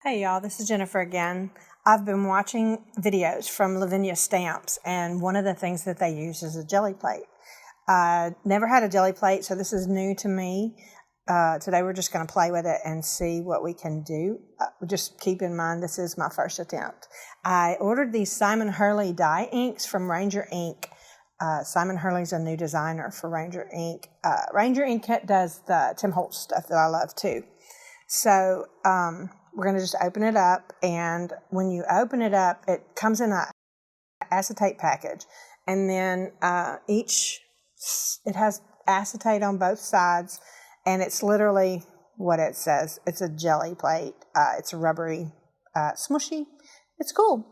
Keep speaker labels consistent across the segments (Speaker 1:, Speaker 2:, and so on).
Speaker 1: Hey y'all, this is Jennifer again. I've been watching videos from Lavinia Stamps, and one of the things that they use is a jelly plate. I never had a jelly plate, so this is new to me. Today we're just going to play with it and see what we can do. Just keep in mind this is my first attempt. I ordered these Simon Hurley dye inks from Ranger Ink. Simon Hurley's a new designer for Ranger Ink. Ranger Ink does the Tim Holtz stuff that I love too. So we're going to just open it up, and when you open it up, it comes in an acetate package, and then it has acetate on both sides, and it's literally what it says. It's a jelly plate. It's rubbery, smushy. It's cool.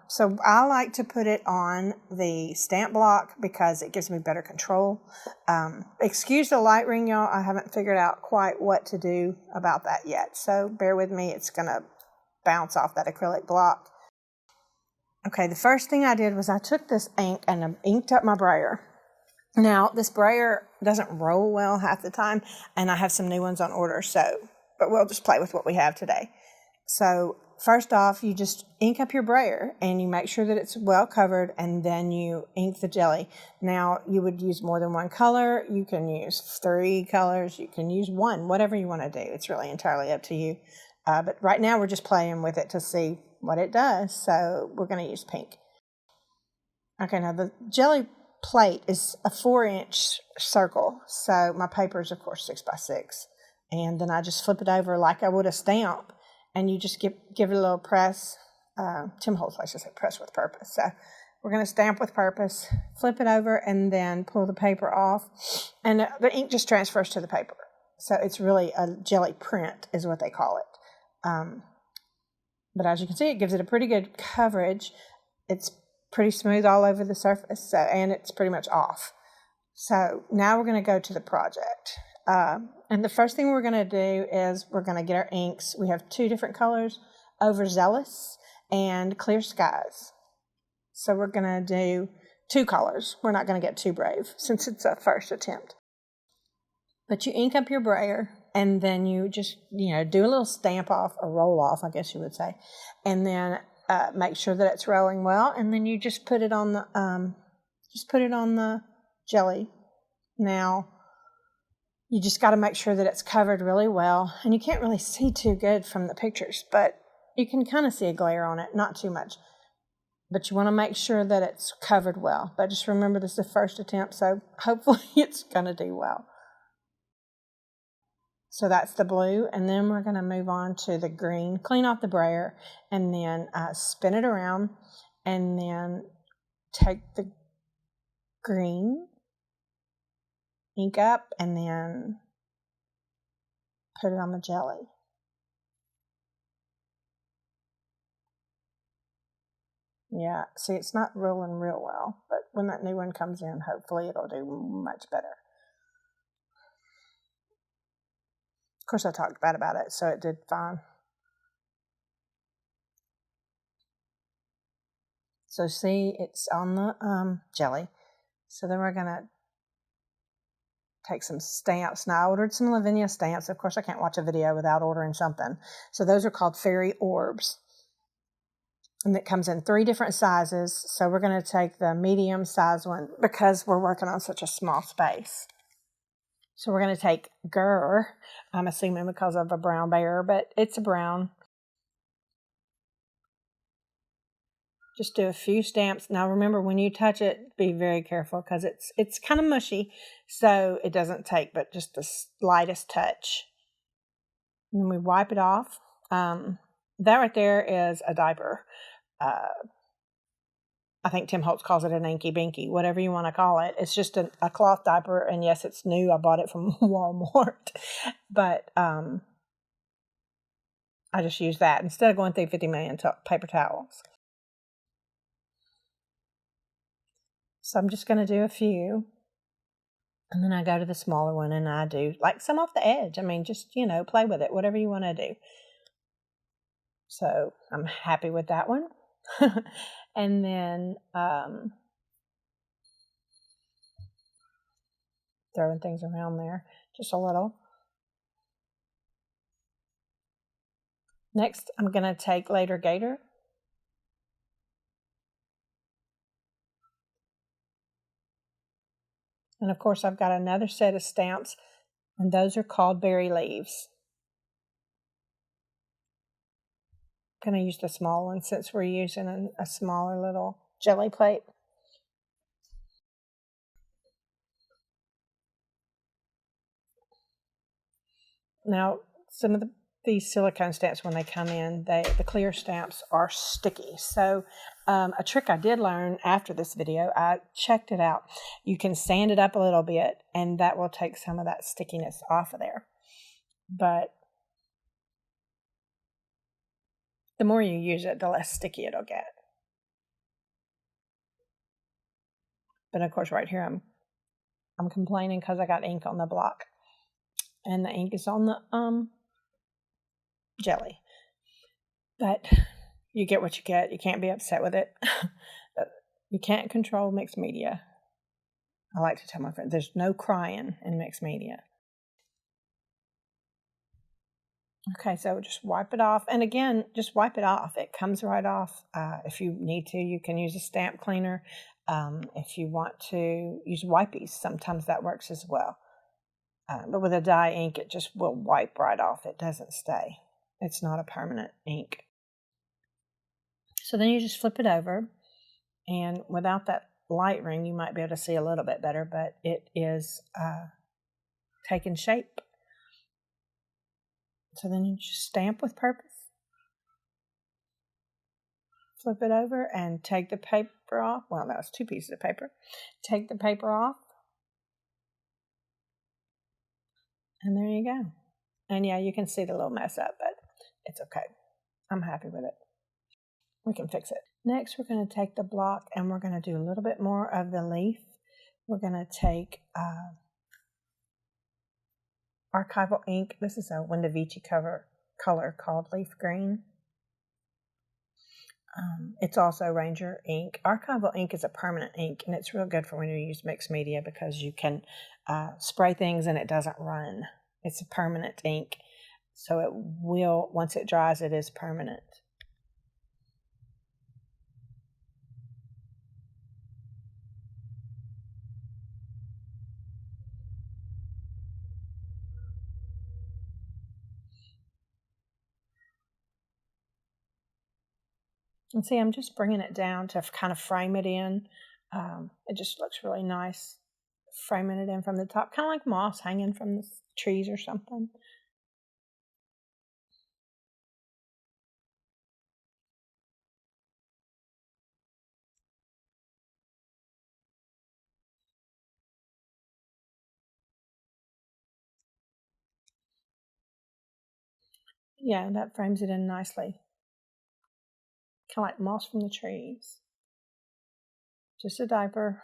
Speaker 1: So I like to put it on the stamp block because it gives me better control. Excuse the light ring, y'all. I haven't figured out quite what to do about that yet. So bear with me. It's going to bounce off that acrylic block. Okay, the first thing I did was I took this ink and I inked up my brayer. Now, this brayer doesn't roll well half the time, and I have some new ones on order, but we'll just play with what we have today. So first off, you just ink up your brayer and you make sure that it's well covered, and then you ink the jelly. Now, you would use more than one color. You can use 3 colors. You can use 1, whatever you want to do. It's really entirely up to you. But right now we're just playing with it to see what it does. So we're going to use pink. Okay, now the jelly plate is a 4-inch circle. So my paper is, of course, 6x6. And then I just flip it over like I would a stamp. And you just give it a little press. Tim Holtz likes to say press with purpose. So we're going to stamp with purpose, flip it over, and then pull the paper off. And the ink just transfers to the paper. So it's really a jelly print is what they call it. But as you can see, it gives it a pretty good coverage. It's pretty smooth all over the surface, and it's pretty much off. So now we're going to go to the project. And the first thing we're going to do is we're going to get our inks. We have 2 different colors, Overzealous and Clear Skies. So we're going to do 2 colors. We're not going to get too brave since it's a first attempt. But you ink up your brayer, and then you just, do a little stamp off or roll off, I guess you would say. And then make sure that it's rolling well, and then you just put it on the jelly. Now, you just got to make sure that it's covered really well. And you can't really see too good from the pictures, but you can kind of see a glare on it, not too much. But you want to make sure that it's covered well. But just remember, this is the first attempt, so hopefully it's going to do well. So that's the blue, and then we're going to move on to the green. Clean off the brayer, and then spin it around, and then take the green, ink up, and then put it on the jelly. Yeah, see, it's not rolling real well, but when that new one comes in, hopefully it'll do much better. Of course, I talked bad about it, so it did fine. So see, it's on the jelly. So then we're going to take some stamps. Now, I ordered some Lavinia stamps. Of course, I can't watch a video without ordering something. So those are called fairy orbs. And it comes in 3 different sizes. So we're going to take the medium size one because we're working on such a small space. So we're going to take Grrr. I'm assuming because of a brown bear, but it's a brown. Just do a few stamps. Now remember, when you touch it, be very careful because it's kind of mushy, so it doesn't take but just the slightest touch. And then we wipe it off. That right there is a diaper. I think Tim Holtz calls it an inky binky, whatever you want to call it. It's just a cloth diaper, and yes, it's new. I bought it from Walmart, but I just use that instead of going through 50 million paper towels. So I'm just going to do a few, and then I go to the smaller one, and I do like some off the edge. I mean, just, play with it, whatever you want to do. So I'm happy with that one. And then throwing things around there just a little. Next, I'm going to take Later Gator. And of course, I've got another set of stamps, and those are called berry leaves. I'm going to use the small one since we're using a smaller little jelly plate. Now, some of these silicone stamps, when they come in, the clear stamps are sticky. So a trick I did learn after this video, I checked it out. You can sand it up a little bit, and that will take some of that stickiness off of there. But the more you use it, the less sticky it'll get. But of course, right here, I'm complaining because I got ink on the block, and the ink is on the jelly. But you get what you get. You can't be upset with it. You can't control mixed media. I like to tell my friends, there's no crying in mixed media. Okay, so just wipe it off. And again, just wipe it off. It comes right off. If you need to, you can use a stamp cleaner. If you want to use wipies, sometimes that works as well. But with a dye ink, it just will wipe right off. It doesn't stay. It's not a permanent ink. So then you just flip it over, and without that light ring, you might be able to see a little bit better, but it is taking shape. So then you just stamp with purpose. Flip it over and take the paper off. Well, that was 2 pieces of paper. Take the paper off. And there you go. And yeah, you can see the little mess up, but it's okay. I'm happy with it. We can fix it. Next, we're going to take the block and we're going to do a little bit more of the leaf. We're going to take Archival ink. This is a Wendy color called Leaf Green. It's also Ranger ink. Archival ink is a permanent ink, and it's real good for when you use mixed media because you can spray things and it doesn't run. It's a permanent ink, so it will, once it dries, it is permanent. And see, I'm just bringing it down to kind of frame it in. It just looks really nice, framing it in from the top, kind of like moss hanging from the trees or something. Yeah, that frames it in nicely. Kind of like moss from the trees. Just a diaper.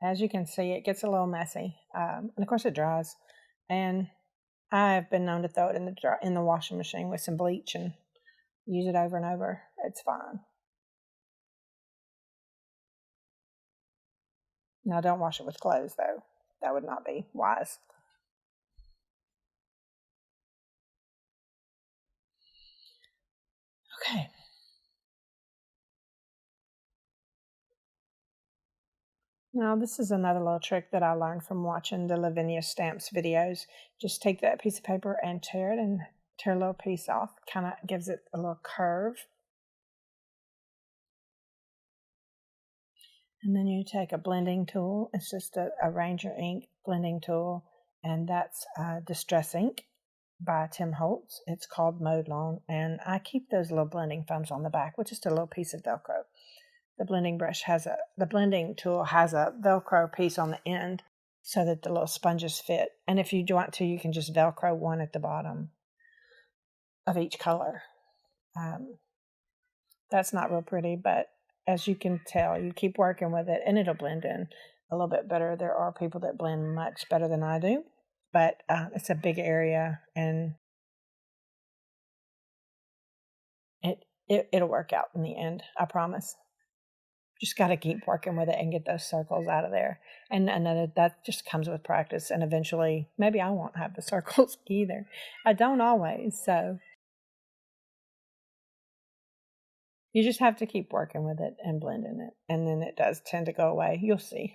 Speaker 1: As you can see, it gets a little messy. And of course it dries. And I've been known to throw it in the washing machine with some bleach and use it over and over. It's fine. Now don't wash it with clothes though. That would not be wise. Okay. Now this is another little trick that I learned from watching the Lavinia Stamps videos. Just take that piece of paper and tear a little piece off. Kind of gives it a little curve. And then you take a blending tool. It's just a Ranger ink blending tool. And that's Distress Ink by Tim Holtz. It's called Mowed, and I keep those little blending foams on the back with just a little piece of Velcro. The blending tool has a Velcro piece on the end so that the little sponges fit. And if you want to, you can just Velcro one at the bottom of each color. That's not real pretty, but as you can tell, you keep working with it and it'll blend in a little bit better. There are people that blend much better than I do, but it's a big area and it'll work out in the end, I promise. Just got to keep working with it and get those circles out of there. And that just comes with practice. And eventually, maybe I won't have the circles either. I don't always. So You just have to keep working with it and blending it, and then it does tend to go away. You'll see.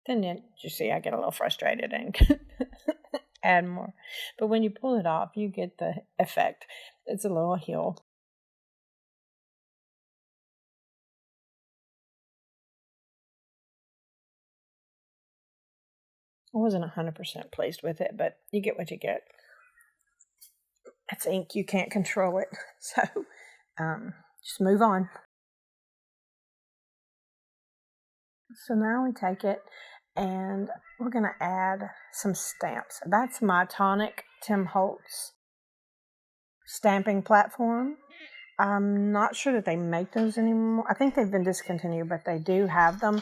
Speaker 1: Then you see I get a little frustrated and add more. But when you pull it off, you get the effect. It's a little heel. I wasn't 100% pleased with it, but you get what you get. It's ink. You can't control it. So just move on. So now we take it and we're going to add some stamps. That's my Tonic Tim Holtz stamping platform. I'm not sure that they make those anymore. I think they've been discontinued, but they do have them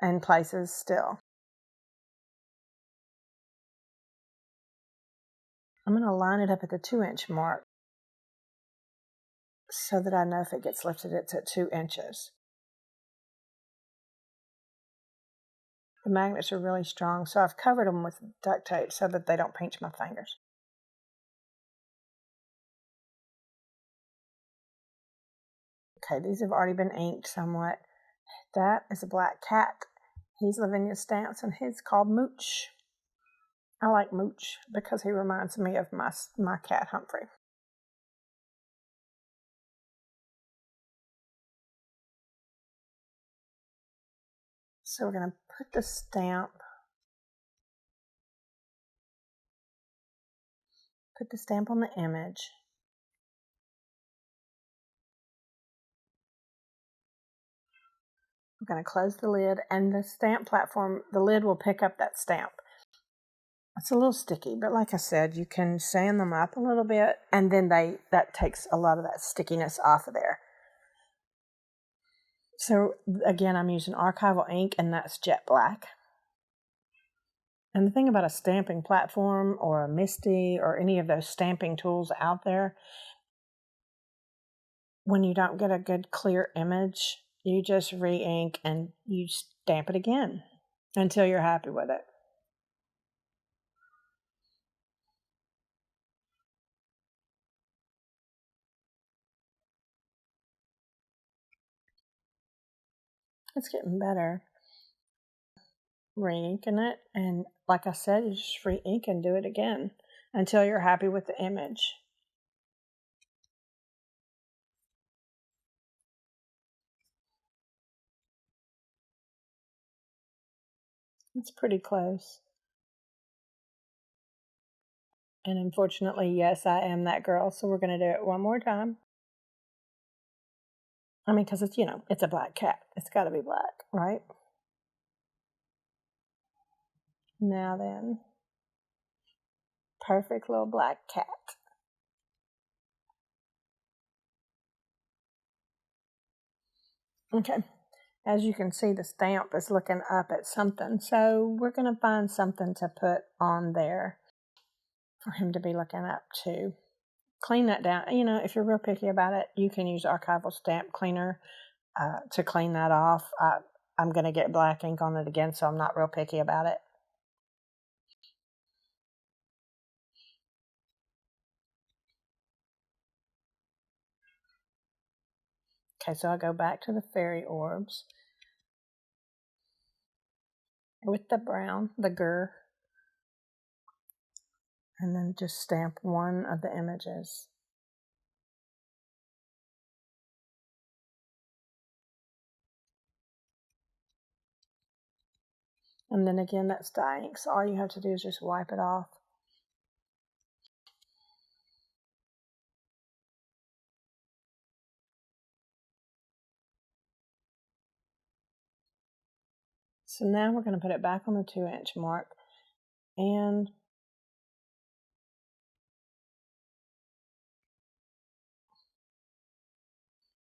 Speaker 1: in places still. I'm going to line it up at the 2-inch mark so that I know if it gets lifted, it's at 2 inches. The magnets are really strong, so I've covered them with duct tape so that they don't pinch my fingers. Okay, these have already been inked somewhat. That is a black cat. He's Lavinia's stamps, and he's called Mooch. I like Mooch because he reminds me of my cat Humphrey. So we're going to put the stamp, on the image. We're going to close the lid, and the stamp platform, the lid will pick up that stamp. It's a little sticky, but like I said, you can sand them up a little bit, and then that takes a lot of that stickiness off of there. So again, I'm using Archival ink, and that's jet black. And the thing about a stamping platform or a Misty or any of those stamping tools out there, when you don't get a good clear image, you just re-ink and you stamp it again until you're happy with it. It's getting better. Re-inking it, and like I said, you just re-ink and do it again until you're happy with the image. It's pretty close. And unfortunately, yes, I am that girl, so we're going to do it one more time. I mean, because it's, it's a black cat. It's got to be black, right? Now then, perfect little black cat. Okay, as you can see, the stamp is looking up at something, so we're going to find something to put on there for him to be looking up to. Clean that down. If you're real picky about it, you can use Archival stamp cleaner to clean that off. I'm going to get black ink on it again, so I'm not real picky about it. Okay, so I go back to the fairy orbs with the brown, the Grrr, and then just stamp one of the images. And then again, that's dye ink, so all you have to do is just wipe it off. So now we're going to put it back on the 2-inch mark, and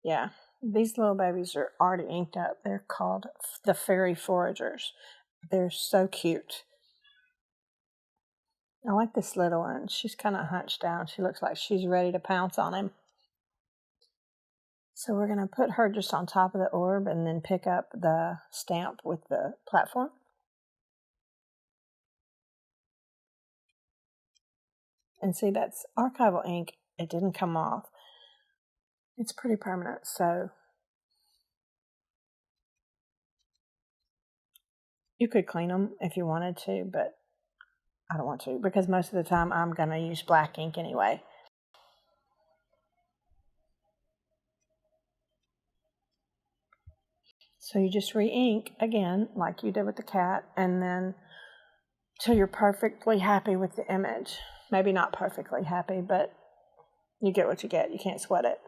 Speaker 1: yeah, these little babies are already inked up. They're called the Fairy Foragers. They're so cute. I like this little one. She's kind of hunched down. She looks like she's ready to pounce on him. So we're going to put her just on top of the orb and then pick up the stamp with the platform. And see, that's Archival ink. It didn't come off. It's pretty permanent, so you could clean them if you wanted to, but I don't want to because most of the time I'm going to use black ink anyway. So you just re-ink again like you did with the cat, and then till you're perfectly happy with the image. Maybe not perfectly happy, but you get what you get. You can't sweat it.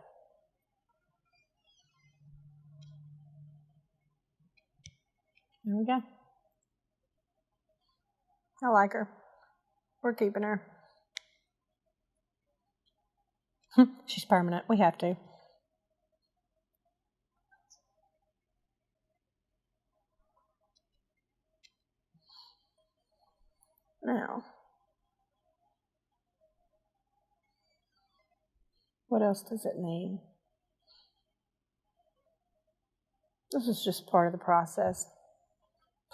Speaker 1: There we go. I like her. We're keeping her. She's permanent. We have to. Now, what else does it need? This is just part of the process.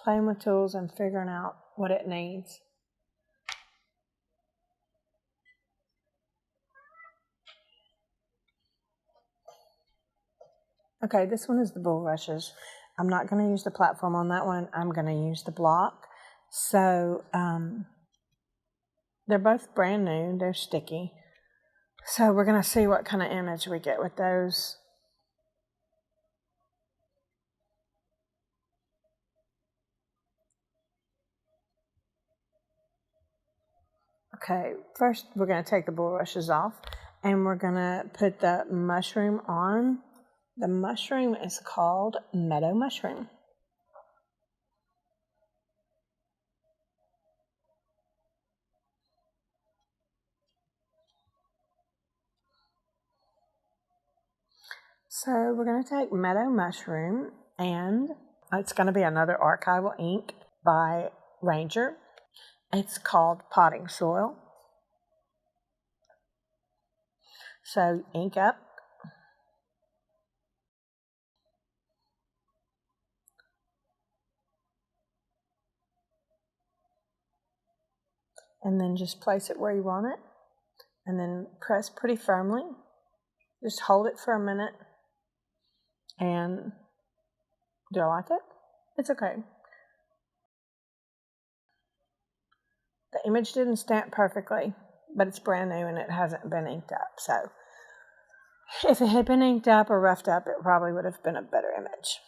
Speaker 1: Playing with tools and figuring out what it needs. Okay, this one is the Bullrushes. I'm not going to use the platform on that one. I'm going to use the block. So, they're both brand new. They're sticky. So we're going to see what kind of image we get with those. Okay, first we're going to take the Bullrushes off and we're going to put the mushroom on. The mushroom is called Meadow Mushroom. So we're going to take Meadow Mushroom, and it's going to be another Archival ink by Ranger. It's called Potting Soil. So ink up. And then just place it where you want it. And then press pretty firmly. Just hold it for a minute. And do I like it? It's okay. The image didn't stamp perfectly, but it's brand new and it hasn't been inked up. So if it had been inked up or roughed up, it probably would have been a better image.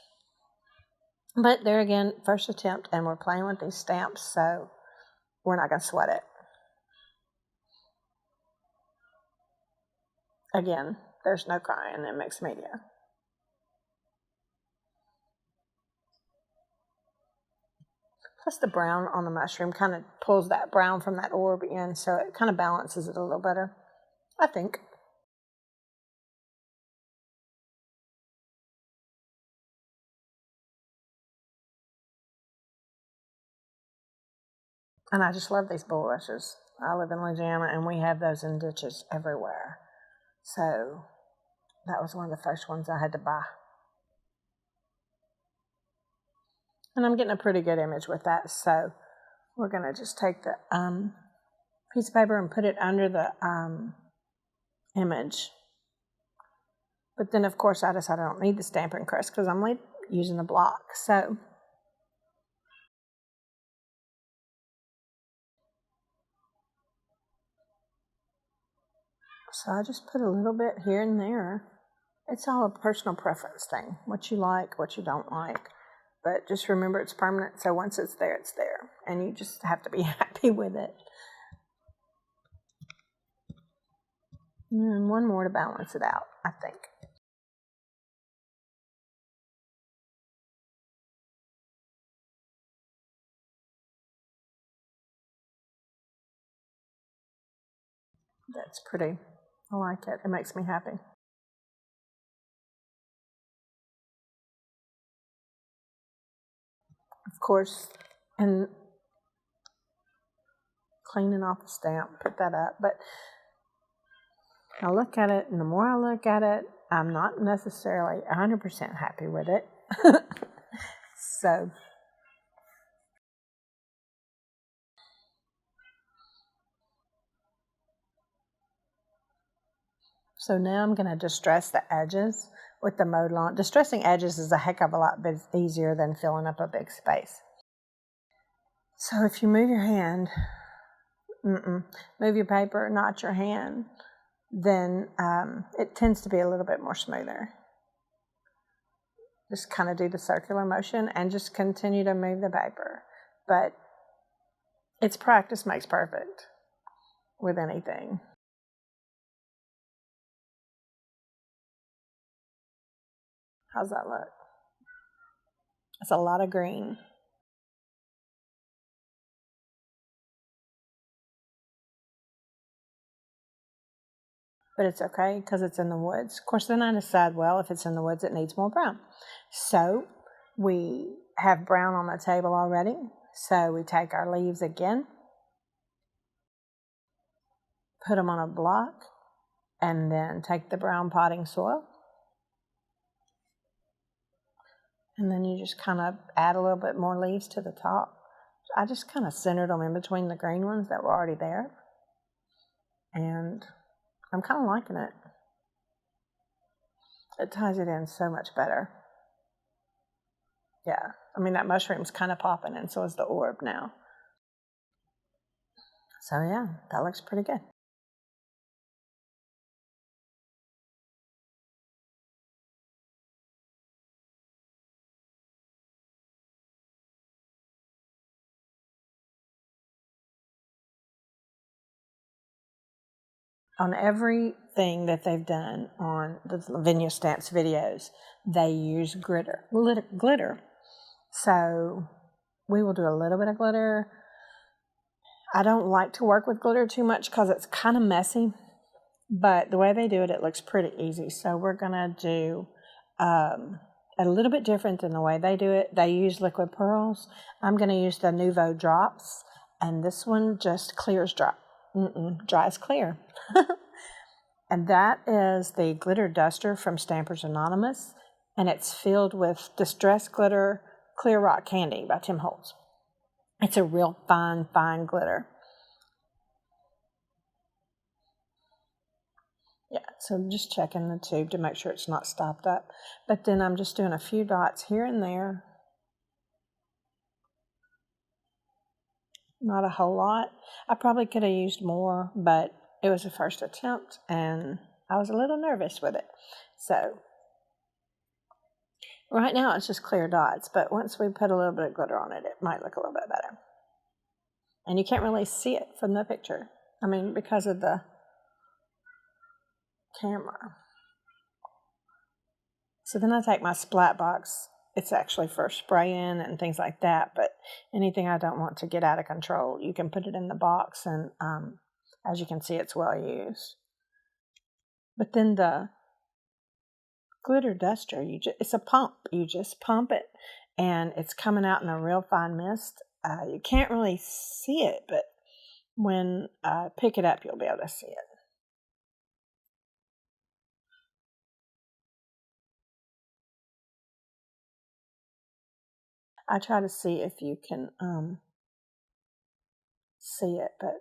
Speaker 1: But there again, first attempt, and we're playing with these stamps, so we're not going to sweat it. Again, there's no crying in mixed media. Plus the brown on the mushroom kind of pulls that brown from that orb in, so it kind of balances it a little better, I think. And I just love these bulrushes. I live in Louisiana, and we have those in ditches everywhere. So that was one of the first ones I had to buy. And I'm getting a pretty good image with that, so we're going to just take the piece of paper and put it under the image. But then, of course, I decided I don't need the stamping crest because I'm using the block. So I just put a little bit here and there. It's all a personal preference thing, what you like, what you don't like. But just remember it's permanent, so once it's there, and you just have to be happy with it. And one more to balance it out, I think. That's pretty. I like it. It makes me happy. Of course, and cleaning off the stamp, put that up. But I look at it, and the more I look at it, I'm not necessarily 100% happy with it. So now I'm going to distress the edges with the Mowed lawn. Distressing edges is a heck of a lot easier than filling up a big space. So if you move your hand, move your paper, not your hand, then it tends to be a little bit more smoother. Just kind of do the circular motion and just continue to move the paper. But it's practice makes perfect with anything. How's that look? It's a lot of green. But it's okay because it's in the woods. Of course, then I decide, well, if it's in the woods, it needs more brown. So we have brown on the table already. So we take our leaves again, put them on a block, and then take the brown potting soil. And then you just kind of add a little bit more leaves to the top. I just kind of centered them in between the green ones that were already there. And I'm kind of liking it. It ties it in so much better. Yeah, I mean, that mushroom's kind of popping, and so is the orb now. So yeah, that looks pretty good. On everything that they've done on the Lavinia Stamps videos, they use glitter. So we will do a little bit of glitter. I don't like to work with glitter too much because it's kind of messy, but the way they do it, it looks pretty easy. So we're going to do a little bit different than the way they do it. They use liquid pearls. I'm going to use the NUVO drops, and this one just clears dry. Dries clear. And that is the glitter duster from Stampers Anonymous, and it's filled with Distress Glitter Clear Rock Candy by Tim Holtz. It's a real fine glitter. Yeah, so I'm just checking the tube to make sure it's not stopped up. But then I'm just doing a few dots here and there. Not a whole lot. I probably could have used more, but it was a first attempt, and I was a little nervous with it. So right now it's just clear dots, but once we put a little bit of glitter on it, it might look a little bit better. And you can't really see it from the picture. I mean, because of the camera. So then I take my splat box. It's actually for spraying and things like that, but anything I don't want to get out of control, you can put it in the box, and as you can see, it's well used. But then the glitter duster, it's a pump. You just pump it, and it's coming out in a real fine mist. You can't really see it, but when I pick it up, you'll be able to see it. I try to see if you can see it, but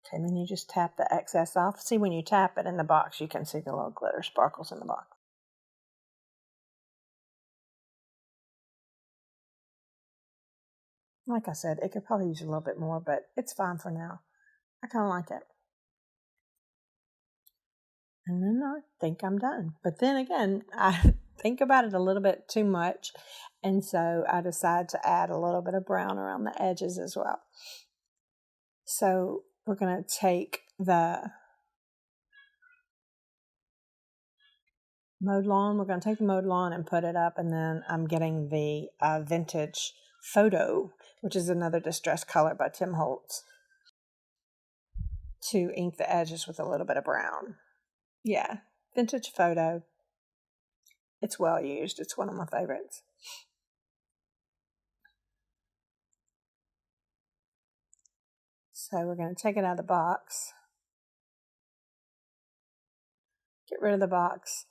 Speaker 1: okay, then you just tap the excess off. See, when you tap it in the box, you can see the little glitter sparkles in the box. Like I said, it could probably use a little bit more, but it's fine for now. I kind of like it. And then I think I'm done. But then again, I think about it a little bit too much, and so I decide to add a little bit of brown around the edges as well. So we're going to take the Mowed lawn. We're going to take the Mowed lawn and put it up, and then I'm getting the vintage photo, which is another distress color by Tim Holtz, to ink the edges with a little bit of brown. Yeah, vintage photo. It's well used. It's one of my favorites. So we're going to take it out of the box. Get rid of the box.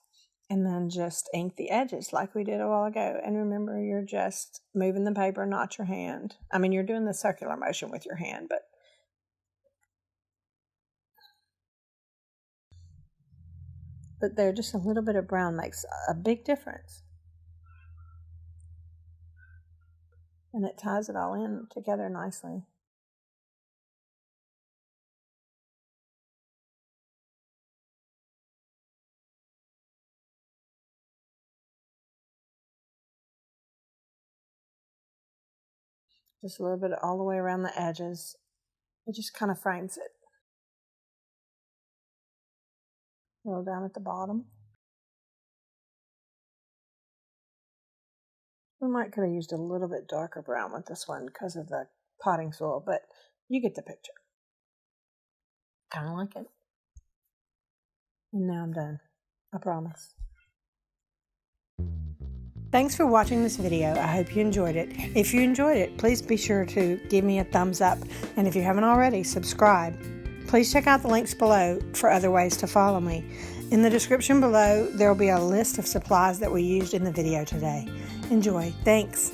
Speaker 1: And then just ink the edges like we did a while ago. And remember, you're just moving the paper, not your hand. I mean, you're doing the circular motion with your hand, but there, just a little bit of brown makes a big difference. And it ties it all in together nicely. Just a little bit all the way around the edges. It just kind of frames it. A little down at the bottom. We could have used a little bit darker brown with this one because of the potting soil, but you get the picture. Kind of like it. And now I'm done. I promise. Thanks for watching this video. I hope you enjoyed it. If you enjoyed it, please be sure to give me a thumbs up. And if you haven't already, subscribe. Please check out the links below for other ways to follow me. In the description below, there will be a list of supplies that we used in the video today. Enjoy. Thanks.